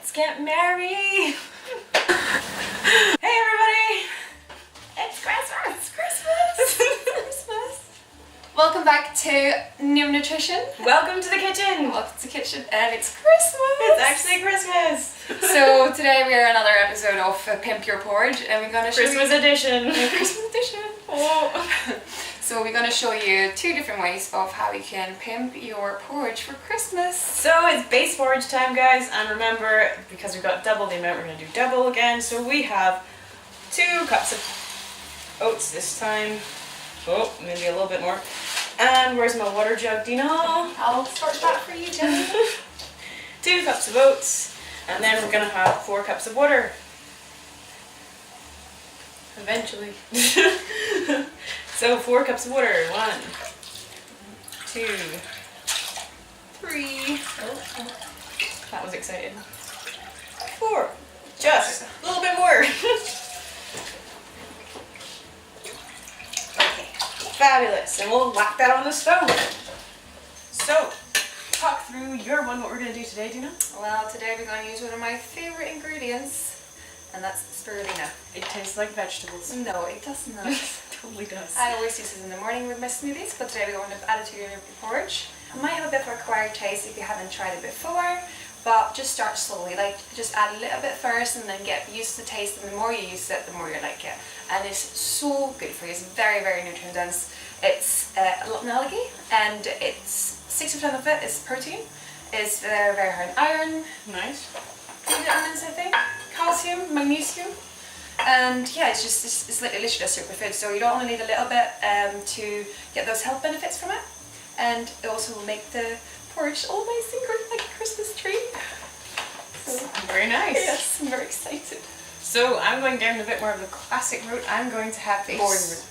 Let's get married! Hey everybody! It's Christmas! It's Christmas! Christmas! Welcome back to Nyim Nutrition. Welcome to the kitchen! Welcome to the kitchen, and it's Christmas! It's actually Christmas! So today we are another episode of Pimp Your Porridge, and we're gonna show Christmas edition! Christmas edition! Oh. So we're gonna show you two different ways of how you can pimp your porridge for Christmas. So it's base porridge time, guys, and remember, because we've got double the amount, we're going to do double again. So we have 2 cups of oats this time. Oh, maybe a little bit more. And where's my water jug, Dina? I'll start that for you, Jenny. 2 cups of oats, and then we're going to have 4 cups of water. Eventually. So 4 cups of water. 1, 2, 3. Oh, that was excited. 4. Just a little bit more. Okay, fabulous. And we'll whack that on the stove. So, talk through your one, what we're going to do today, Dina. Well, today we're going to use one of my favourite ingredients, and that's spirulina. It tastes like vegetables. No, it does not. Totally does. I always use this in the morning with my smoothies, but today we're going to add it to your porridge. It might have a bit of an acquired taste if you haven't tried it before, but just start slowly. Like, just add a little bit first and then get used to the taste, and the more you use it, the more you like it. And it's so good for you. It's very, very nutrient dense. It's a lot of algae, and it's 60% of it is protein. It's very, very high in iron. Nice. B vitamins, I think. Calcium, magnesium. And yeah, it's literally just a superfood, so you don't only need a little bit to get those health benefits from it, and it also will make the porridge all nice and green like a Christmas tree. So, Very nice. yes, I'm very excited. So I'm going down a bit more of the classic route. I'm going to have a Boring route.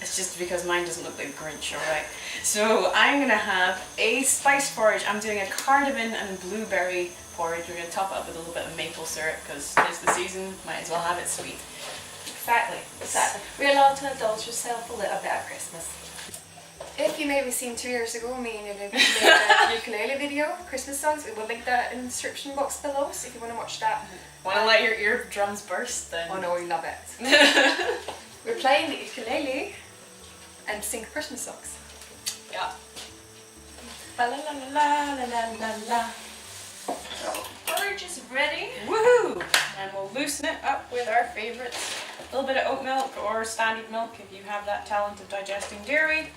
It's just because mine doesn't look like Grinch, alright? So I'm going to have a spice porridge. I'm doing a cardamom and blueberry porridge. We're going to top it up with a little bit of maple syrup because it's the season, might as well have it sweet. Exactly, exactly. We're allowed to indulge yourself a little bit at Christmas. If you maybe seen 2 years ago me and you made a ukulele video, Christmas songs, we will link that in the description box below, so if you want to watch that. Want to let your eardrums burst then? Oh no, we love it. We're playing the ukulele and sing Christmas songs. Yeah. La la la la la la la la. So, porridge is ready. Woohoo! And we'll loosen it up with our favourites. A little bit of oat milk or standard milk if you have that talent of digesting dairy.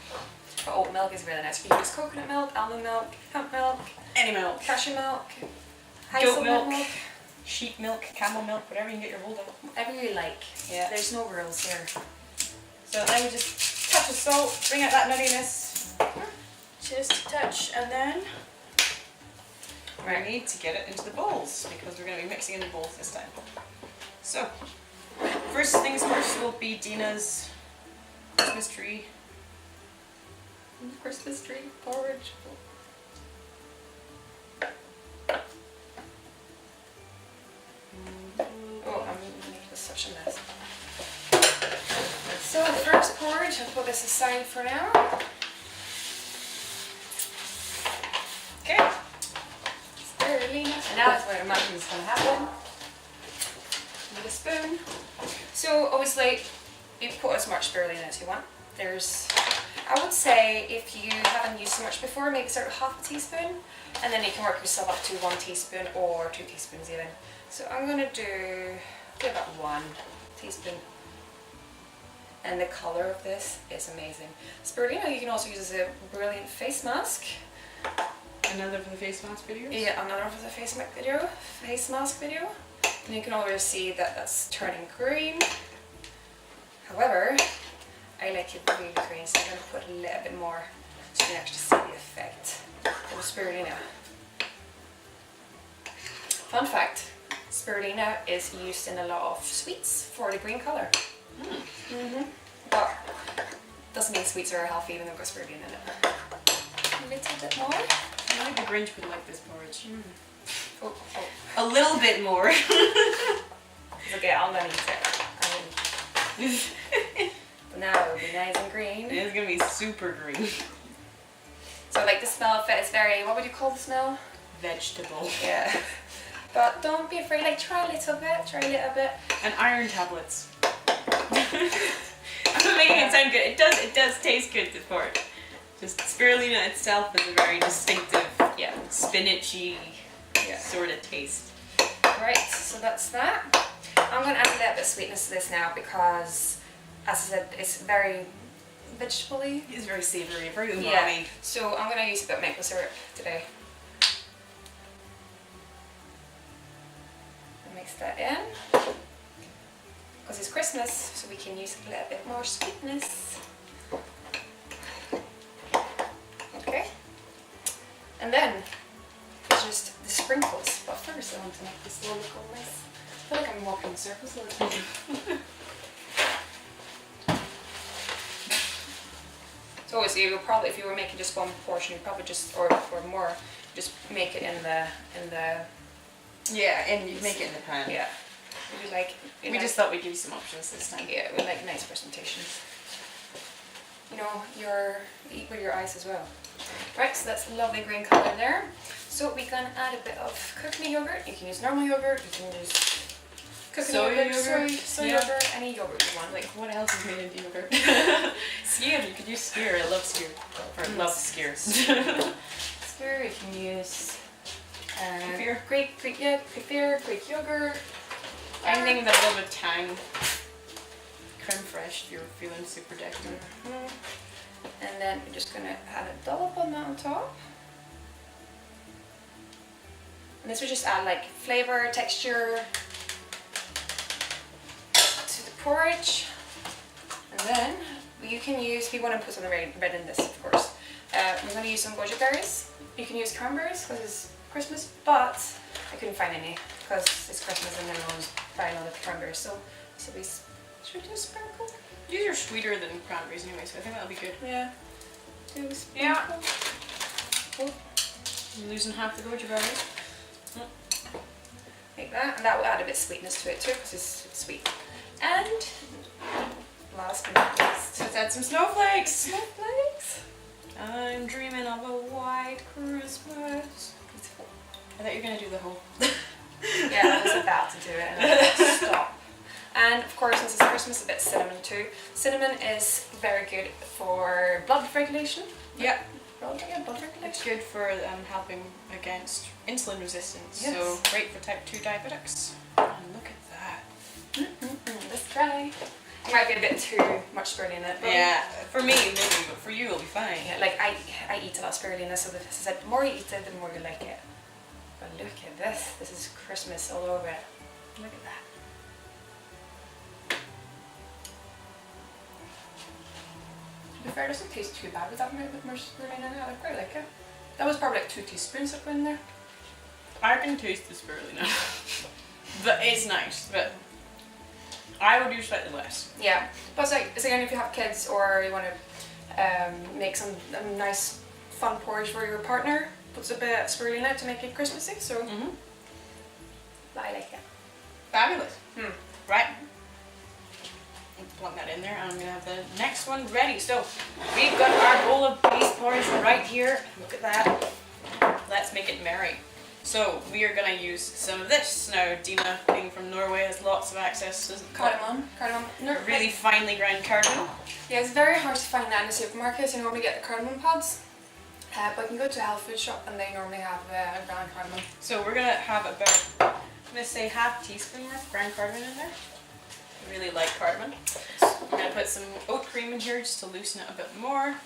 But oat milk is really nice. You can use coconut milk, almond milk, hemp milk, Any milk. cashew milk, Goat hazelnut milk, sheep milk, camel milk, whatever you can get your hold of. whatever you like. Yeah. There's no rules here. So then we just touch of salt, bring out that nuttiness. Just a touch, and then we need to get it into the bowls because we're going to be mixing in the bowls this time. So, first things first will be Dina's Christmas tree. Christmas tree porridge. Oh, I'm making such a mess. So the first porridge, I'll put this aside for now. Okay. Spirulina. And now is where the magic is going to happen. With a spoon. So obviously, you put as much spirulina as you want. There's, I would say, if you haven't used so much before, maybe start with half a teaspoon, and then you can work yourself up to 1 teaspoon or 2 teaspoons even. So I'm going to do about 1 teaspoon. And the color of this is amazing. Spirulina you can also use as a brilliant face mask. Another for the face mask videos? Yeah, another for the face mask video. And you can already see that that's turning green. However, I like it really green, so I'm going to put a little bit more so you can actually see the effect of the spirulina. Fun fact, spirulina is used in a lot of sweets for the green colour. But doesn't mean sweets are healthy even though they've got spirulina in it. A little bit more. I think the Grinch would like this porridge. Oh. A little bit more. It's okay, I'm going to eat it. But now it will be nice and green. It's going to be super green. So like the smell of it is very, what would you call the smell? Vegetable. Yeah. But don't be afraid, like try a little bit. And iron tablets. I'm making it sound good. It does taste good for it. Just spirulina itself is a very distinctive, spinachy sort of taste. Right, so that's that. I'm going to add a little bit of sweetness to this now because, as I said, it's very vegetable-y. It's very savoury, very umami. Yeah. So I'm going to use a bit of maple syrup today. Mix that in. Because it's Christmas, so we can use a little bit more sweetness. Okay. And then, it's just the sprinkles. But first I want to make this look all nice. I feel like I'm walking in circles all the time. So obviously you'll probably, if you were making just one portion, you'd probably just, or more, just make it in the yeah, and you make it in the pan. yeah. We like, we just thought we'd give you some options this time. Yeah, we like nice presentations. You know, eat with your eyes as well. Right, so that's a lovely green colour there. So we can add a bit of coconut yogurt. You can use normal yogurt, you can use coconut yogurt, soy yogurt, any yogurt you want. Like, what else is made into yogurt? Skyr, you could use skyr. I love skyr. Or love skyr. Skyr, you can use Greek kefir, Greek yogurt. Anything with a little bit of tang. Creme fraiche if you're feeling super decadent. And then we're just going to add a dollop on that on top. And this will just add like flavour, texture to the porridge. And then you can use, if you want to put some red in this, of course. We're going to use some goji berries. You can use cranberries because it's Christmas, but I couldn't find any because it's Christmas and everyone's buying all the cranberries. So we should do a sprinkle. These are sweeter than cranberries anyway, so I think that'll be good. Yeah. Do a sprinkle. Oh. You're losing half the goji berries. Like that, and that will add a bit of sweetness to it too because it's sweet. And last but not least, let's add some snowflakes. Snowflakes. I'm dreaming of a white Christmas. I thought you were going to do the whole... Yeah, I was about to do it and I had to stop. And of course, since it's Christmas, a bit of cinnamon too. Cinnamon is very good for blood regulation. Yeah. Blood regulation. It's good for helping against insulin resistance. Yes. So great for type 2 diabetics. And look at that. Let's try. It might be a bit too much spirulina. Yeah, for me maybe, but for you it'll be fine. Yeah, like I eat a lot of spirulina, so as I said, the more you eat it, the more you like it. But look at this. This is Christmas all over it. Look at that. To be fair, it doesn't taste too bad with that bit more spirulina in it. I quite like it. That was probably like 2 teaspoons that went in there. I can taste the spirulina. But it's nice, but I would do slightly less. Yeah, but it's like if you have kids or you want to make some nice fun porridge for your partner, put a bit of spirulina to make it Christmassy, so I like it. Fabulous. Right. Plug that in there and I'm going to have the next one ready. So we've got our bowl of base porridge right here. Look at that. Let's make it merry. So we are going to use some of this. Now Dina, being from Norway, has lots of access to Cardamom. Really finely ground cardamom. Yeah, it's very hard to find that in the supermarkets. You normally get the cardamom pods. But you can go to a health food shop and they normally have ground cardamom. So we're going to have about, I'm going to say half teaspoon worth of ground cardamom in there. I really like cardamom. I'm going to put some oat cream in here just to loosen it a bit more.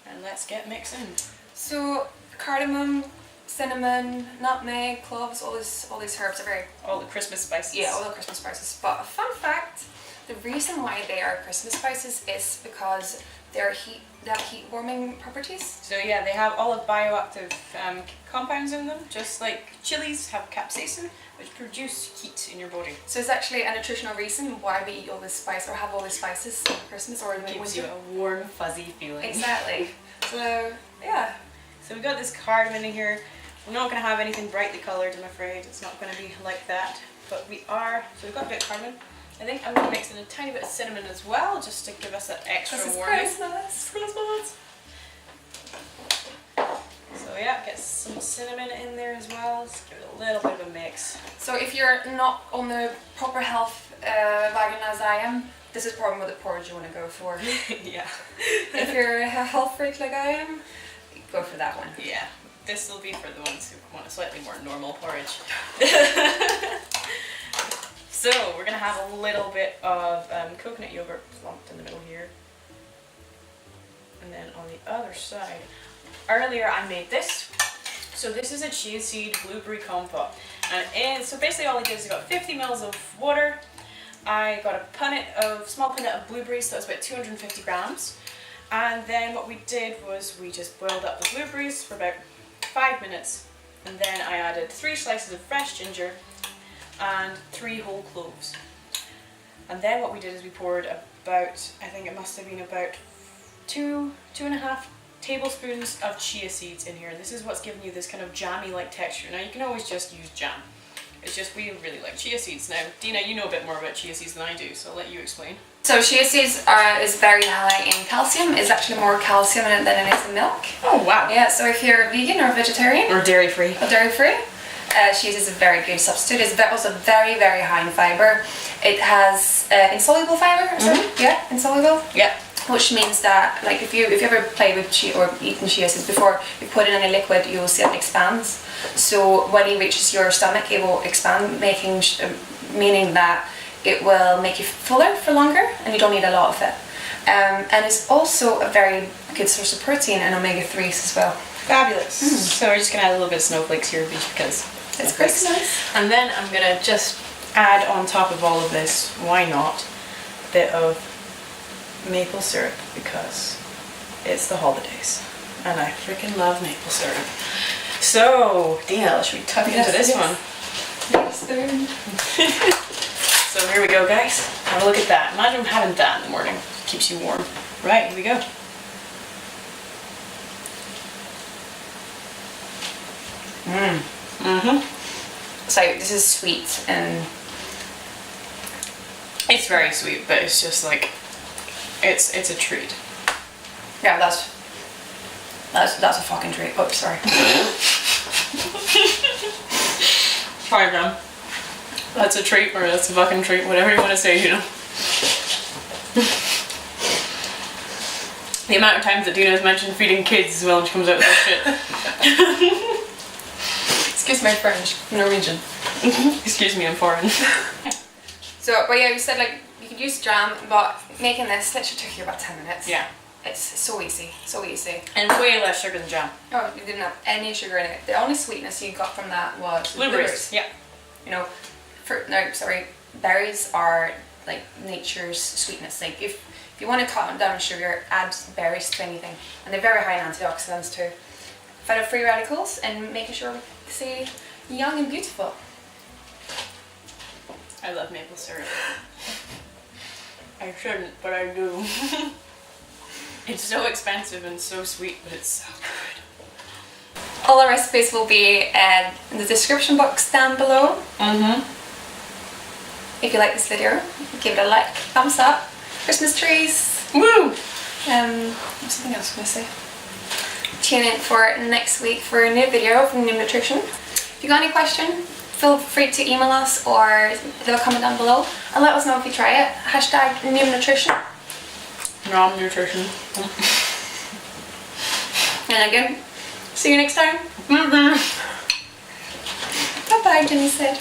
And let's get mixing. So cardamom, cinnamon, nutmeg, cloves, all these herbs are very... All the Christmas spices. Yeah, all the Christmas spices. But a fun fact, the reason why they are Christmas spices is because they have heat warming properties. So yeah, they have all of bioactive compounds in them, just like chilies have capsaicin, which produce heat in your body. So it's actually a nutritional reason why we eat all this spice or have all these spices in Christmas or in the winter. Gives you a warm, fuzzy feeling. Exactly. So yeah. So we've got this cardamom in here. We're not going to have anything brightly coloured, I'm afraid. It's not going to be like that. But we are, so we've got a bit of cardamom. I think I'm going to mix in a tiny bit of cinnamon as well, just to give us that extra warmth. Christmas. Christmas. So yeah, get some cinnamon in there as well. Let's give it a little bit of a mix. So if you're not on the proper health wagon as I am, this is probably the porridge you want to go for. Yeah. If you're a health freak like I am, go for that one. Yeah. This will be for the ones who want a slightly more normal porridge. So we're going to have a little bit of coconut yogurt plumped in the middle here. And then on the other side, earlier I made this. So this is a chia seed blueberry compote. And so basically all I did is I got 50 mils of water. I got a small punnet of blueberries, so that's about 250 grams. And then what we did was we just boiled up the blueberries for about 5 minutes. And then I added 3 slices of fresh ginger and 3 whole cloves. And then what we did is we poured about, I think it must have been about 2.5 tablespoons of chia seeds in here. And this is what's giving you this kind of jammy-like texture. Now you can always just use jam. It's just we really like chia seeds. Now, Dina, you know a bit more about chia seeds than I do, so I'll let you explain. So chia seeds is very high in calcium. It's actually more calcium in it than it is in milk. Oh wow. Yeah, so if you're vegan or vegetarian Or dairy-free. or dairy-free, chia seeds is a very good substitute. It's also very, very high in fibre. It has insoluble fibre, or something. Yeah, insoluble. Yeah. Which means that, like, if you ever played with chia or eaten chia seeds before, you put it in a liquid, you will see it expands. So when it reaches your stomach, it will expand, meaning that it will make you fuller for longer, and you don't need a lot of it. And it's also a very good source of protein and omega-3s as well. Fabulous. So we're just gonna add a little bit of snowflakes here just because It's quite nice. And then I'm gonna just add on top of all of this, why not, a bit of maple syrup because it's the holidays and I freaking love maple syrup. So, Dina, should we tuck into this one? Yes, So here we go, guys. Have a look at that. Imagine having that in the morning. Keeps you warm. Right, here we go. So this is sweet and It's very sweet, but it's just like it's a treat. yeah, that's a fucking treat. Oh, sorry. Sorry, Graham. That's a treat, or that's a fucking treat, whatever you want to say, you know. The amount of times that Dina has mentioned feeding kids as well, and she comes out with that shit. Excuse my French, Norwegian. Excuse me, I'm foreign. So, but yeah, we said like you could use jam, but making this literally took you about 10 minutes. Yeah. It's so easy, so easy. And way less sugar than jam. Oh, you didn't have any sugar in it. The only sweetness you got from that was Blueberries. Yeah. You know, berries are like nature's sweetness. Like if you want to cut down sugar, add berries to anything, and they're very high in antioxidants too. Fight off free radicals and making sure we stay young and beautiful. I love maple syrup. I shouldn't, but I do. It's so expensive and so sweet, but it's so good. All our recipes will be in the description box down below. If you like this video, give it a like, thumbs up. Christmas trees. Woo! Something else I'm gonna say. Tune in for next week for a new video from Nyim Nutrition. If you got any question, feel free to email us or leave a comment down below and let us know if you try it. Hashtag Nyim Nutrition. Nom nutrition. And again, see you next time. Bye bye, Jenny said.